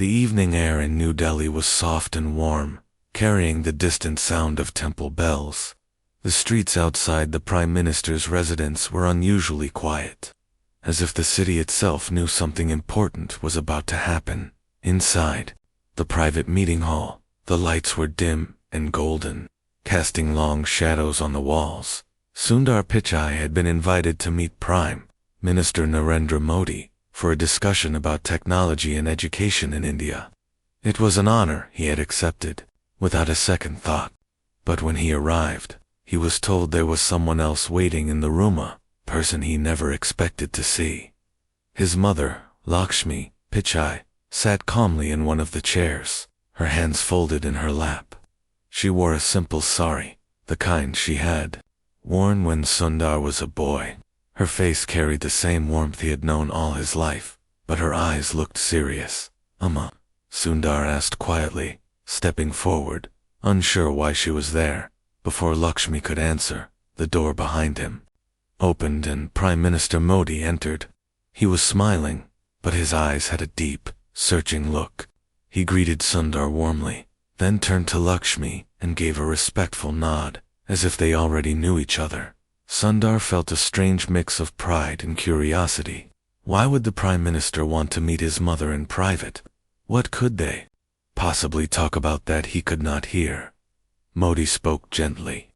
The evening air in New Delhi was soft and warm, carrying the distant sound of temple bells. The streets outside the Prime Minister's residence were unusually quiet, as if the city itself knew something important was about to happen. Inside the private meeting hall, the lights were dim and golden, casting long shadows on the walls. Sundar Pichai had been invited to meet Prime Minister Narendra Modi for a discussion about technology and education in India. It was an honor he had accepted, without a second thought. But when he arrived, he was told there was someone else waiting in the room, a person he never expected to see. His mother, Lakshmi Pichai, sat calmly in one of the chairs, her hands folded in her lap. She wore a simple sari, the kind she had worn when Sundar was a boy. Her face carried the same warmth he had known all his life, but her eyes looked serious. "Amma," Sundar asked quietly, stepping forward, unsure why she was there. Before Lakshmi could answer, the door behind him opened and Prime Minister Modi entered. He was smiling, but his eyes had a deep, searching look. He greeted Sundar warmly, then turned to Lakshmi and gave a respectful nod, as if they already knew each other. Sundar felt a strange mix of pride and curiosity. Why would the Prime Minister want to meet his mother in private? What could they possibly talk about that he could not hear? Modi spoke gently.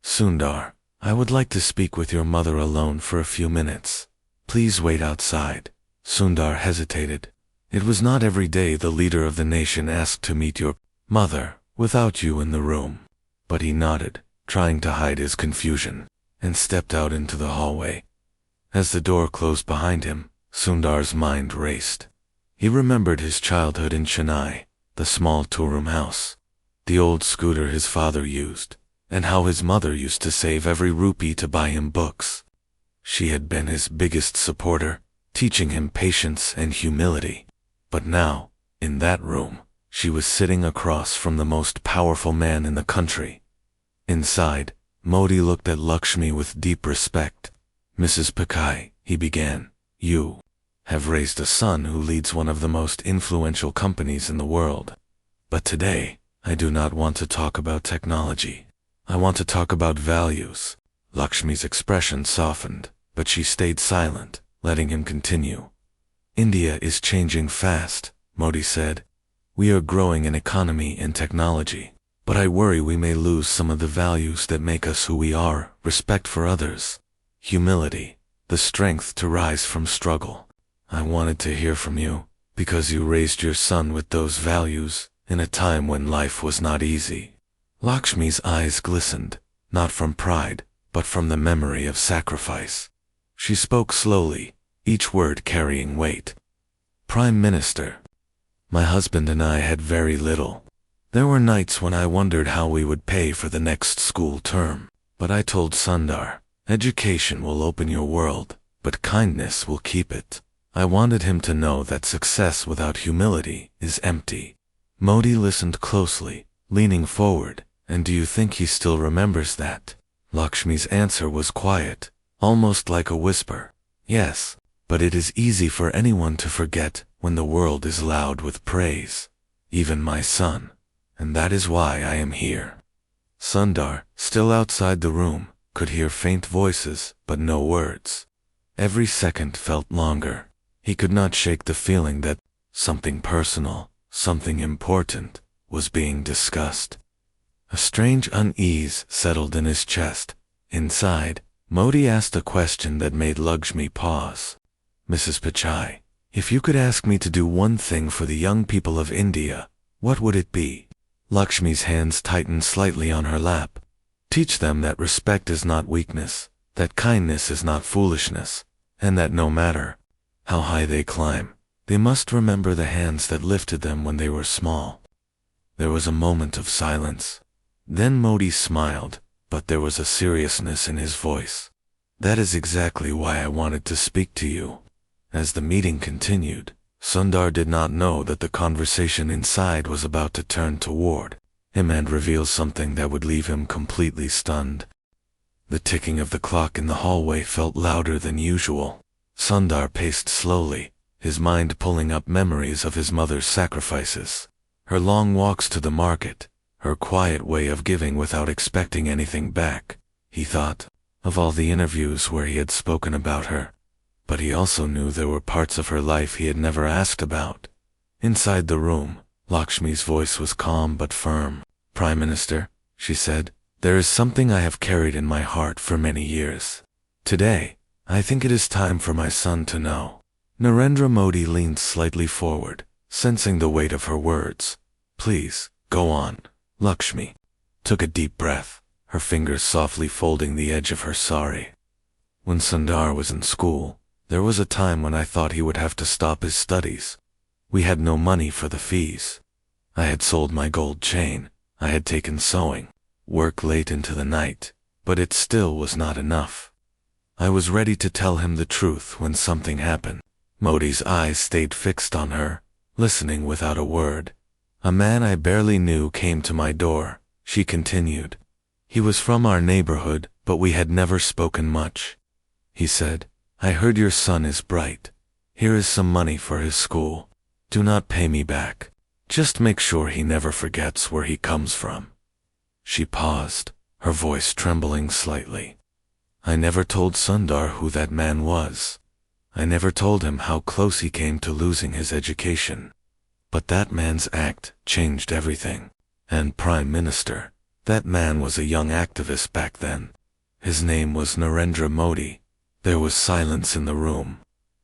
"Sundar, I would like to speak with your mother alone for a few minutes. Please wait outside." Sundar hesitated. It was not every day the leader of the nation asked to meet your mother without you in the room. But he nodded, trying to hide his confusion, and stepped out into the hallway. As the door closed behind him, Sundar's mind raced. He remembered his childhood in Chennai, the small two-room house, the old scooter his father used, and how his mother used to save every rupee to buy him books. She had been his biggest supporter, teaching him patience and humility. But now, in that room, she was sitting across from the most powerful man in the country. Inside, Modi looked at Lakshmi with deep respect. "Mrs. Pichai," he began, "you have raised a son who leads one of the most influential companies in the world. But today, I do not want to talk about technology. I want to talk about values." Lakshmi's expression softened, but she stayed silent, letting him continue. "India is changing fast," Modi said. "We are growing in economy and technology, but I worry we may lose some of the values that make us who we are: respect for others, humility, the strength to rise from struggle. I wanted to hear from you, because you raised your son with those values in a time when life was not easy." Lakshmi's eyes glistened, not from pride, but from the memory of sacrifice. She spoke slowly, each word carrying weight. "Prime Minister, my husband and I had very little. There were nights when I wondered how we would pay for the next school term. But I told Sundar, education will open your world, but kindness will keep it. I wanted him to know that success without humility is empty." Modi listened closely, leaning forward. "And do you think he still remembers that?" Lakshmi's answer was quiet, almost like a whisper. "Yes, but it is easy for anyone to forget when the world is loud with praise. Even my son. And that is why I am here." Sundar, still outside the room, could hear faint voices, but no words. Every second felt longer. He could not shake the feeling that something personal, something important, was being discussed. A strange unease settled in his chest. Inside, Modi asked a question that made Lakshmi pause. "Mrs. Pichai, if you could ask me to do one thing for the young people of India, what would it be?" Lakshmi's hands tightened slightly on her lap. "Teach them that respect is not weakness, that kindness is not foolishness, and that no matter how high they climb, they must remember the hands that lifted them when they were small." There was a moment of silence. Then Modi smiled, but there was a seriousness in his voice. "That is exactly why I wanted to speak to you." As the meeting continued, Sundar did not know that the conversation inside was about to turn toward him and reveal something that would leave him completely stunned. The ticking of the clock in the hallway felt louder than usual. Sundar paced slowly, his mind pulling up memories of his mother's sacrifices. Her long walks to the market, her quiet way of giving without expecting anything back. He thought of all the interviews where he had spoken about her, but he also knew there were parts of her life he had never asked about. Inside the room, Lakshmi's voice was calm but firm. "Prime Minister," she said, "there is something I have carried in my heart for many years. Today, I think it is time for my son to know." Narendra Modi leaned slightly forward, sensing the weight of her words. "Please, go on." Lakshmi took a deep breath, her fingers softly folding the edge of her sari. "When Sundar was in school, there was a time when I thought he would have to stop his studies. We had no money for the fees. I had sold my gold chain, I had taken sewing, work late into the night, but it still was not enough. I was ready to tell him the truth when something happened." Modi's eyes stayed fixed on her, listening without a word. "A man I barely knew came to my door," she continued. "He was from our neighborhood, but we had never spoken much. He said, 'I heard your son is bright. Here is some money for his school. Do not pay me back. Just make sure he never forgets where he comes from.'" She paused, her voice trembling slightly. "I never told Sundar who that man was. I never told him how close he came to losing his education. But that man's act changed everything. And Prime Minister, that man was a young activist back then. His name was Narendra Modi." There was silence in the room.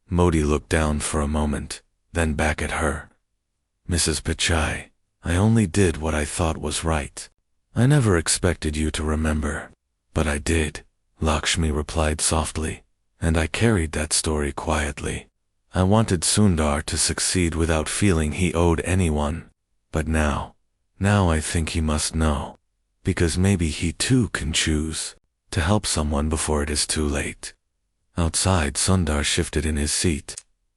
Modi looked down for a moment, then back at her. "Mrs. Pichai, I only did what I thought was right. I never expected you to remember. But I did," Lakshmi replied softly, "and I carried that story quietly. I wanted Sundar to succeed without feeling he owed anyone. But now I think he must know. Because maybe he too can choose to help someone before it is too late." Outside, Sundar shifted in his seat,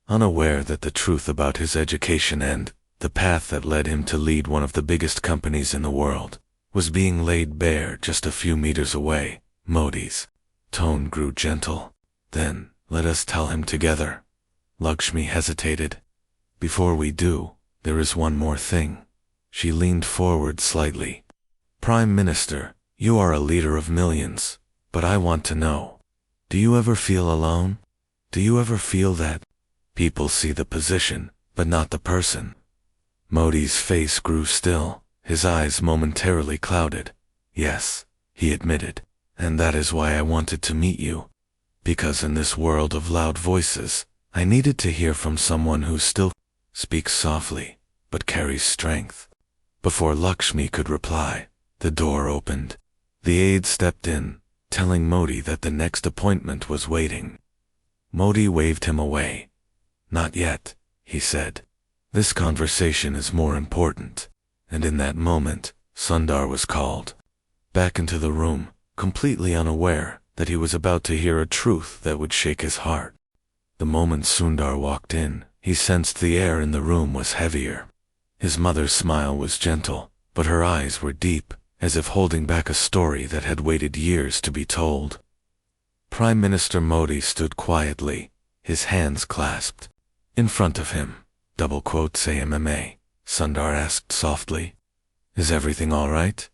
unaware that the truth about his education and the path that led him to lead one of the biggest companies in the world was being laid bare just a few meters away. Modi's tone grew gentle. "Then, let us tell him together." Lakshmi hesitated. "Before we do, there is one more thing." She leaned forward slightly. "Prime Minister, you are a leader of millions, but I want to know, do you ever feel alone? Do you ever feel that people see the position, but not the person?" Modi's face grew still, his eyes momentarily clouded. "Yes," he admitted, "and that is why I wanted to meet you. Because in this world of loud voices, I needed to hear from someone who still speaks softly, but carries strength." Before Lakshmi could reply, the door opened. The aide stepped in, telling Modi that the next appointment was waiting. Modi waved him away. "Not yet," he said. "This conversation is more important." And in that moment, Sundar was called back into the room, completely unaware that he was about to hear a truth that would shake his heart. The moment Sundar walked in, he sensed the air in the room was heavier. His mother's smile was gentle, but her eyes were deep, as if holding back a story that had waited years to be told. Prime Minister Modi stood quietly, his hands clasped. In front of him, "AMMA," Sundar asked softly. "Is everything all right?"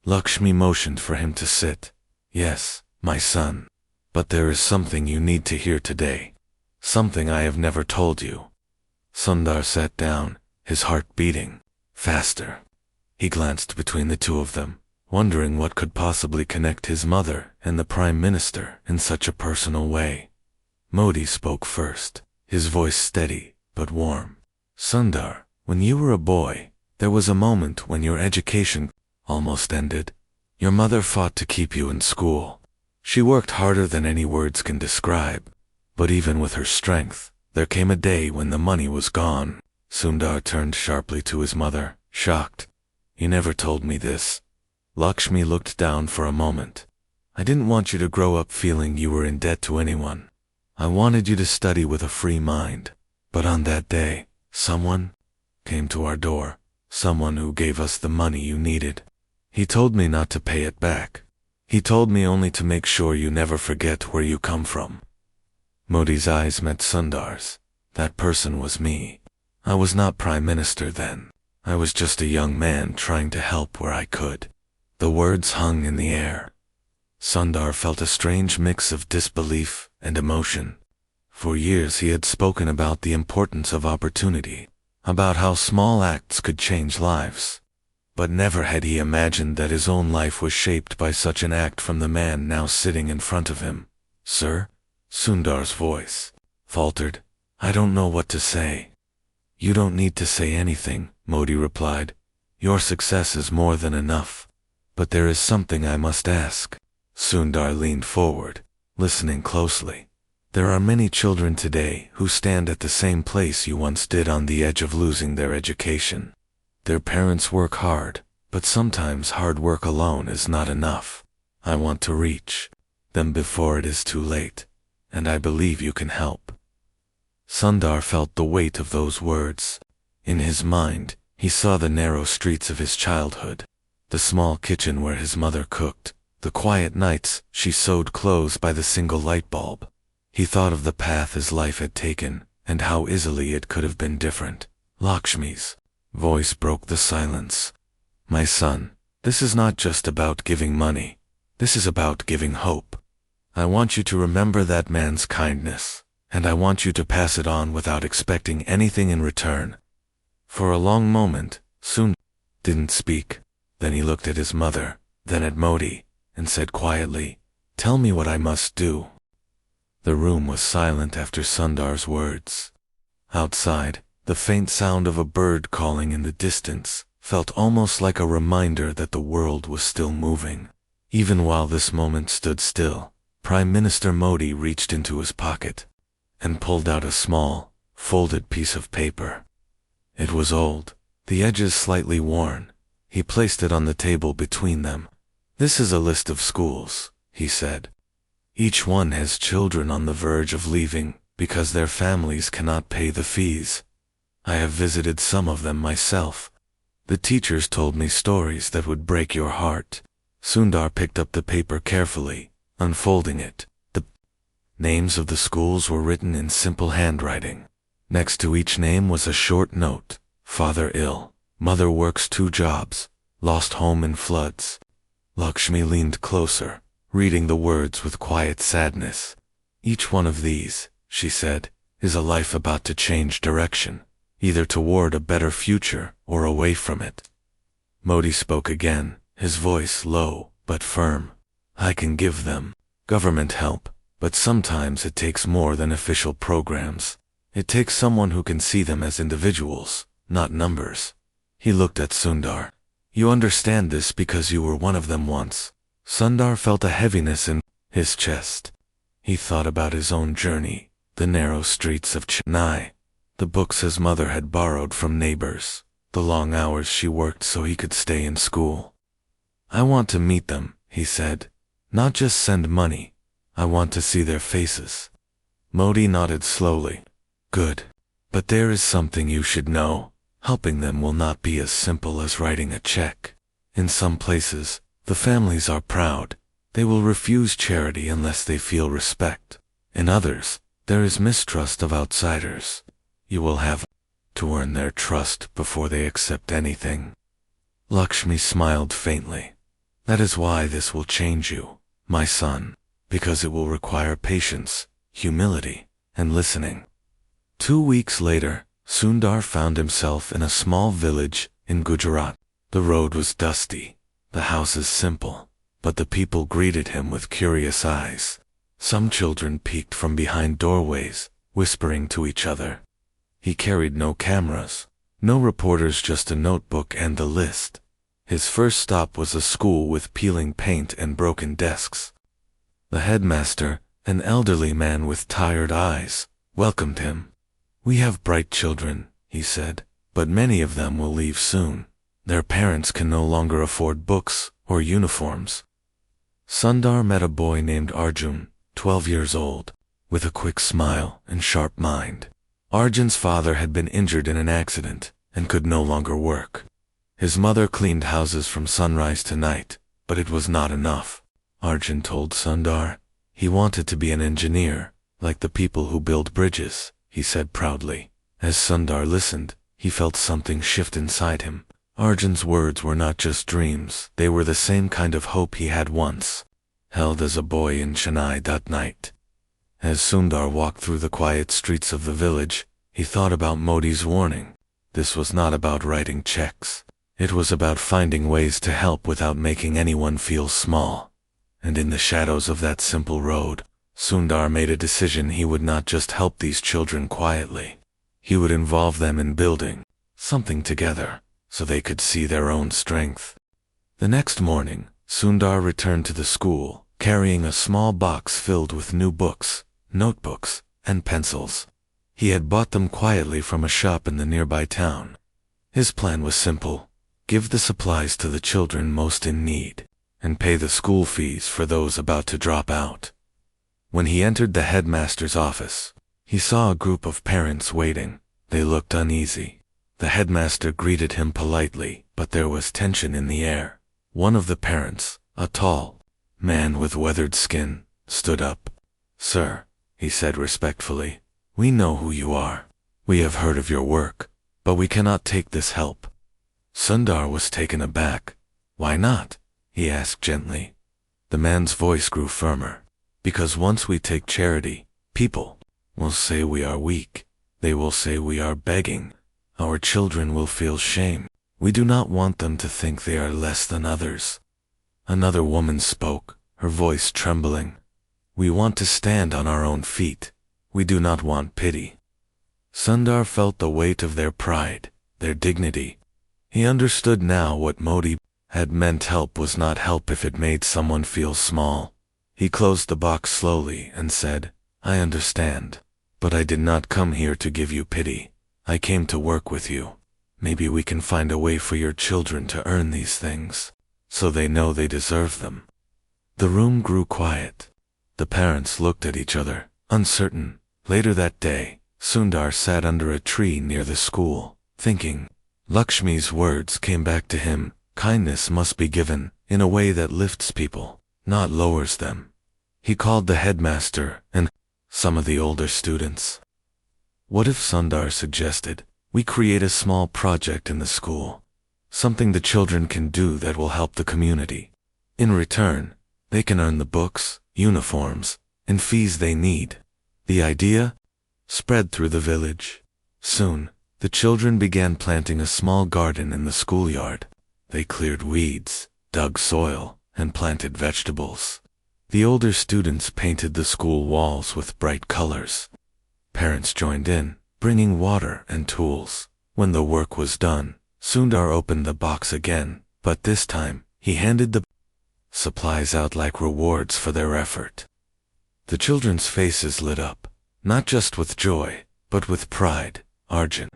Lakshmi motioned for him to sit. "Yes, my son. But there is something you need to hear today. Something I have never told you." Sundar sat down, his heart beating faster. He glanced between the two of them, wondering what could possibly connect his mother and the Prime Minister in such a personal way. Modi spoke first, his voice steady but warm. "Sundar, when you were a boy, there was a moment when your education almost ended. Your mother fought to keep you in school. She worked harder than any words can describe. But even with her strength, there came a day when the money was gone." Sundar turned sharply to his mother, shocked. "You never told me this." Lakshmi looked down for a moment. "I didn't want you to grow up feeling you were in debt to anyone. I wanted you to study with a free mind. But on that day, someone came to our door, someone who gave us the money you needed. He told me not to pay it back. He told me only to make sure you never forget where you come from." Modi's eyes met Sundar's. That person was me. I was not Prime Minister then. I was just a young man trying to help where I could. The words hung in the air. Sundar felt a strange mix of disbelief and emotion. For years he had spoken about the importance of opportunity, about how small acts could change lives. But never had he imagined that his own life was shaped by such an act from the man now sitting in front of him. "Sir?" Sundar's voice faltered. "I don't know what to say." "You don't need to say anything," Modi replied. "Your success is more than enough. But there is something I must ask." Sundar leaned forward, listening closely. "There are many children today who stand at the same place you once did, on the edge of losing their education. Their parents work hard, but sometimes hard work alone is not enough. I want to reach them before it is too late, and I believe you can help." Sundar felt the weight of those words. In his mind, he saw the narrow streets of his childhood, the small kitchen where his mother cooked, the quiet nights she sewed clothes by the single light bulb. He thought of the path his life had taken, and how easily it could have been different. Lakshmi's voice broke the silence. "My son, this is not just about giving money. This is about giving hope. I want you to remember that man's kindness, and I want you to pass it on without expecting anything in return." For a long moment, Sundar didn't speak. Then he looked at his mother, then at Modi, and said quietly, "Tell me what I must do." The room was silent after Sundar's words. Outside, the faint sound of a bird calling in the distance felt almost like a reminder that the world was still moving. Even while this moment stood still, Prime Minister Modi reached into his pocket and pulled out a small, folded piece of paper. It was old, the edges slightly worn. He placed it on the table between them. "This is a list of schools," he said. "Each one has children on the verge of leaving because their families cannot pay the fees. I have visited some of them myself. The teachers told me stories that would break your heart." Sundar picked up the paper carefully, unfolding it. The names of the schools were written in simple handwriting. Next to each name was a short note: "Father ill, mother works 2 jobs, lost home in floods." Lakshmi leaned closer, reading the words with quiet sadness. "Each one of these," she said, "is a life about to change direction, either toward a better future or away from it." Modi spoke again, his voice low but firm. "I can give them government help, but sometimes it takes more than official programs. It takes someone who can see them as individuals, not numbers." He looked at Sundar. "You understand this because you were one of them once." Sundar felt a heaviness in his chest. He thought about his own journey, the narrow streets of Chennai, the books his mother had borrowed from neighbors, the long hours she worked so he could stay in school. "I want to meet them," he said. "Not just send money. I want to see their faces." Modi nodded slowly. "Good. But there is something you should know. Helping them will not be as simple as writing a check. In some places, the families are proud. They will refuse charity unless they feel respect. In others, there is mistrust of outsiders. You will have to earn their trust before they accept anything." Lakshmi smiled faintly. "That is why this will change you, my son, because it will require patience, humility, and listening." 2 weeks later, Sundar found himself in a small village in Gujarat. The road was dusty, the houses simple, but the people greeted him with curious eyes. Some children peeked from behind doorways, whispering to each other. He carried no cameras, no reporters, just a notebook and a list. His first stop was a school with peeling paint and broken desks. The headmaster, an elderly man with tired eyes, welcomed him. "We have bright children," he said, "but many of them will leave soon. Their parents can no longer afford books or uniforms." Sundar met a boy named Arjun, 12 years old, with a quick smile and sharp mind. Arjun's father had been injured in an accident and could no longer work. His mother cleaned houses from sunrise to night, but it was not enough. Arjun told Sundar he wanted to be an engineer, like the people who build bridges. he said proudly. As Sundar listened, he felt something shift inside him. Arjun's words were not just dreams, they were the same kind of hope he had once held as a boy in Chennai that night. As Sundar walked through the quiet streets of the village, he thought about Modi's warning. This was not about writing checks. It was about finding ways to help without making anyone feel small. And in the shadows of that simple road, Sundar made a decision. He would not just help these children quietly. He would involve them in building something together, so they could see their own strength. The next morning, Sundar returned to the school, carrying a small box filled with new books, notebooks, and pencils. He had bought them quietly from a shop in the nearby town. His plan was simple: give the supplies to the children most in need, and pay the school fees for those about to drop out. When he entered the headmaster's office, he saw a group of parents waiting. They looked uneasy. The headmaster greeted him politely, but there was tension in the air. One of the parents, a tall man with weathered skin, stood up. "Sir," he said respectfully, "we know who you are. We have heard of your work, but we cannot take this help." Sundar was taken aback. "Why not?" he asked gently. The man's voice grew firmer. "Because once we take charity, people will say we are weak. They will say we are begging. Our children will feel shame. We do not want them to think they are less than others." Another woman spoke, her voice trembling. "We want to stand on our own feet. We do not want pity." Sundar felt the weight of their pride, their dignity. He understood now what Modi had meant. Help was not help if it made someone feel small. He closed the box slowly and said, "I understand, but I did not come here to give you pity. I came to work with you. Maybe we can find a way for your children to earn these things, so they know they deserve them." The room grew quiet. The parents looked at each other, uncertain. Later that day, Sundar sat under a tree near the school, thinking. Lakshmi's words came back to him. Kindness must be given in a way that lifts people, not lowers them. He called the headmaster and some of the older students. What if, Sundar suggested, we create a small project in the school? Something the children can do that will help the community. In return, they can earn the books, uniforms, and fees they need. The idea spread through the village. Soon, the children began planting a small garden in the schoolyard. They cleared weeds, dug soil, and planted vegetables. The older students painted the school walls with bright colors. Parents joined in, bringing water and tools. When the work was done, Sundar opened the box again, but this time, he handed the supplies out like rewards for their effort. The children's faces lit up, not just with joy, but with pride. Arjun,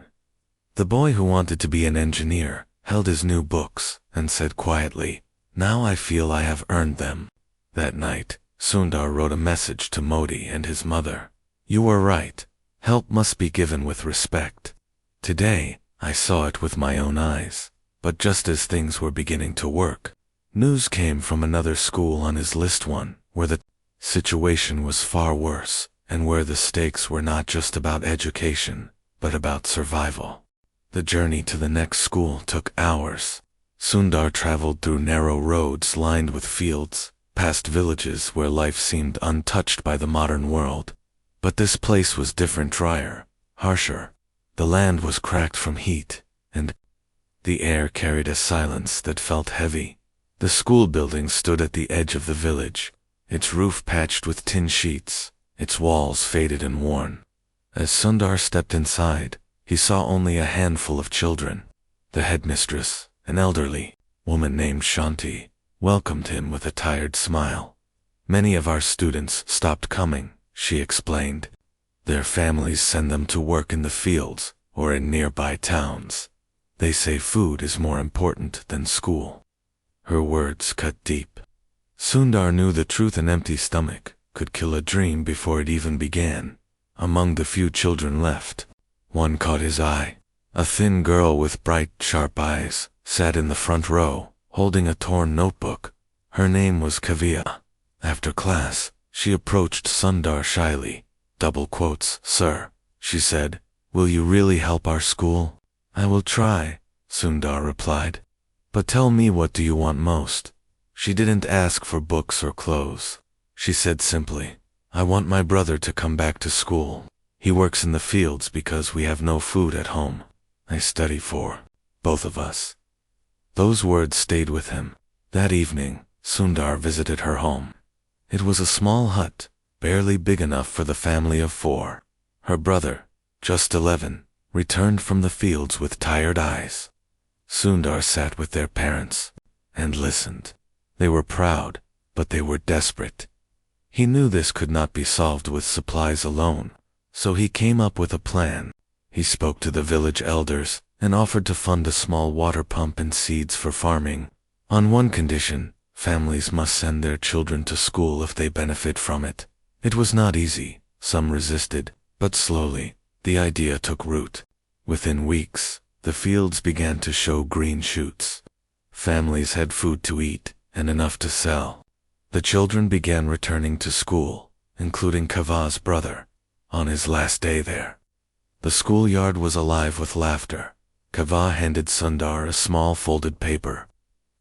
the boy who wanted to be an engineer, held his new books and said quietly, "Now I feel I have earned them." That night, Sundar wrote a message to Modi and his mother. "You were right. Help must be given with respect. Today, I saw it with my own eyes." But just as things were beginning to work, news came from another school on his list, one where the situation was far worse, and where the stakes were not just about education, but about survival. The journey to the next school took hours. Sundar traveled through narrow roads lined with fields, past villages where life seemed untouched by the modern world. But this place was different, drier, harsher. The land was cracked from heat, and the air carried a silence that felt heavy. The school building stood at the edge of the village, its roof patched with tin sheets, its walls faded and worn. As Sundar stepped inside, he saw only a handful of children. The headmistress, an elderly woman named Shanti, welcomed him with a tired smile. "Many of our students stopped coming," she explained. "Their families send them to work in the fields or in nearby towns. They say food is more important than school." Her words cut deep. Sundar knew the truth. An empty stomach could kill a dream before it even began. Among the few children left, one caught his eye. A thin girl with bright, sharp eyes sat in the front row, holding a torn notebook. Her name was Kavya. After class, she approached Sundar shyly. "Double quotes, sir. she said. Will you really help our school? I will try, Sundar replied. But tell me, what do you want most? She didn't ask for books or clothes. She said simply, I want my brother to come back to school. He works in the fields because we have no food at home. I study for both of us. Those words stayed with him. That evening, Sundar visited her home. It was a small hut, barely big enough for the family of 4. Her brother, just 11, returned from the fields with tired eyes. Sundar sat with their parents and listened. They were proud, but they were desperate. He knew this could not be solved with supplies alone, so he came up with a plan. He spoke to the village elders and offered to fund a small water pump and seeds for farming. On one condition, families must send their children to school if they benefit from it. It was not easy. Some resisted, but slowly, the idea took root. Within weeks, the fields began to show green shoots. Families had food to eat and enough to sell. The children began returning to school, including Kava's brother, on his last day there. The schoolyard was alive with laughter. Kava handed Sundar a small folded paper.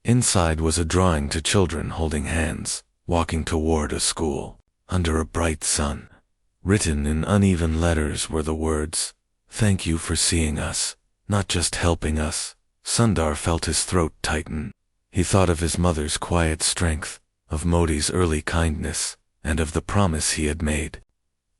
Inside was a drawing to children holding hands, walking toward a school, under a bright sun. Written in uneven letters were the words, "Thank you for seeing us, not just helping us." Sundar felt his throat tighten. He thought of his mother's quiet strength, of Modi's early kindness, and of the promise he had made.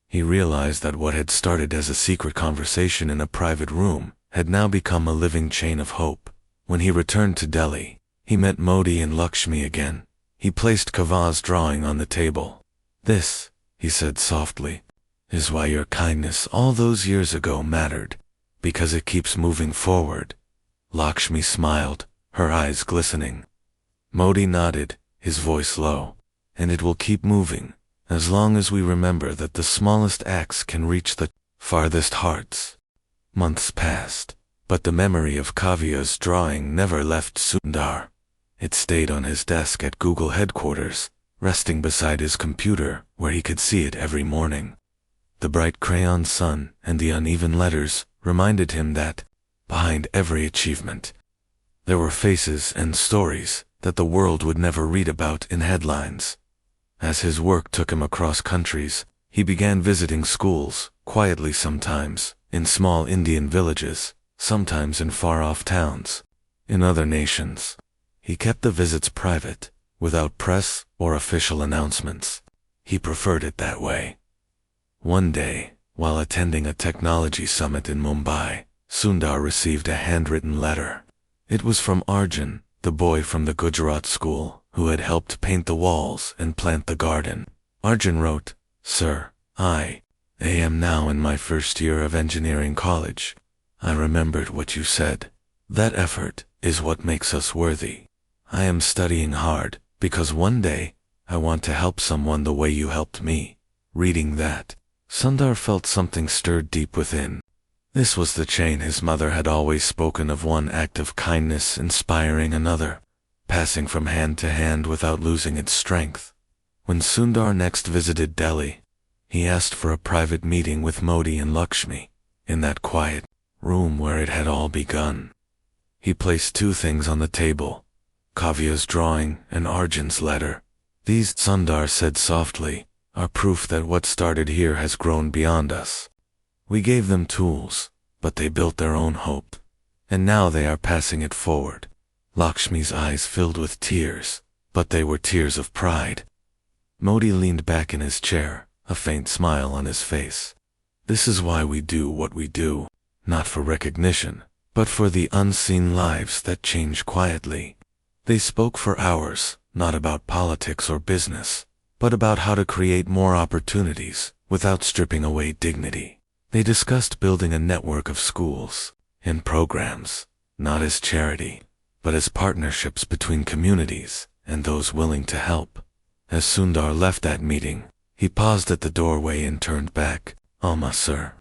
He realized that what had started as a secret conversation in a private room had now become a living chain of hope. When he returned to Delhi, he met Modi and Lakshmi again. He placed Kava's drawing on the table. "This," he said softly, "is why your kindness all those years ago mattered, because it keeps moving forward." Lakshmi smiled, her eyes glistening. Modi nodded, his voice low. "And it will keep moving, as long as we remember that the smallest acts can reach the farthest hearts." Months passed, but the memory of Kavya's drawing never left Sundar. It stayed on his desk at Google headquarters, resting beside his computer where he could see it every morning. The bright crayon sun and the uneven letters reminded him that, behind every achievement, there were faces and stories that the world would never read about in headlines. As his work took him across countries, he began visiting schools, quietly sometimes, in small Indian villages, sometimes in far-off towns. In other nations, he kept the visits private, without press or official announcements. He preferred it that way. One day, while attending a technology summit in Mumbai, Sundar received a handwritten letter. It was from Arjun, the boy from the Gujarat school, who had helped paint the walls and plant the garden. Arjun wrote, "Sir, I am now in my first year of engineering college. I remembered what you said. That effort is what makes us worthy. I am studying hard, because one day, I want to help someone the way you helped me." Reading that, Sundar felt something stirred deep within. This was the chain his mother had always spoken of, one act of kindness inspiring another, passing from hand to hand without losing its strength. When Sundar next visited Delhi, he asked for a private meeting with Modi and Lakshmi, in that quiet room where it had all begun. He placed 2 things on the table, Kavya's drawing and Arjun's letter. "These," Sundar said softly, "are proof that what started here has grown beyond us. We gave them tools, but they built their own hope, and now they are passing it forward." Lakshmi's eyes filled with tears, but they were tears of pride. Modi leaned back in his chair, a faint smile on his face. "This is why we do what we do, not for recognition, but for the unseen lives that change quietly." They spoke for hours, not about politics or business, but about how to create more opportunities without stripping away dignity. They discussed building a network of schools and programs, not as charity, but as partnerships between communities and those willing to help. As Sundar left that meeting, he paused at the doorway and turned back. "Alma, sir,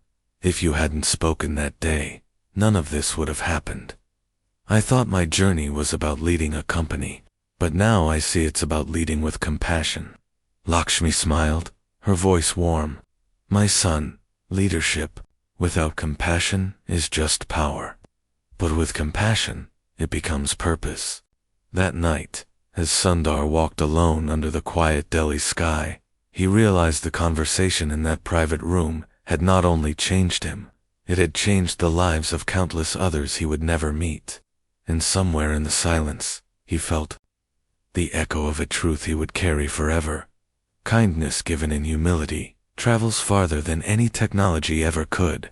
if you hadn't spoken that day, none of this would have happened. I thought my journey was about leading a company, but now I see it's about leading with compassion." Lakshmi smiled, her voice warm. "My son, leadership, without compassion is just power. But with compassion, it becomes purpose. That night, as Sundar walked alone under the quiet Delhi sky, he realized the conversation in that private room had not only changed him, it had changed the lives of countless others he would never meet. And somewhere in the silence, he felt the echo of a truth he would carry forever. Kindness given in humility travels farther than any technology ever could.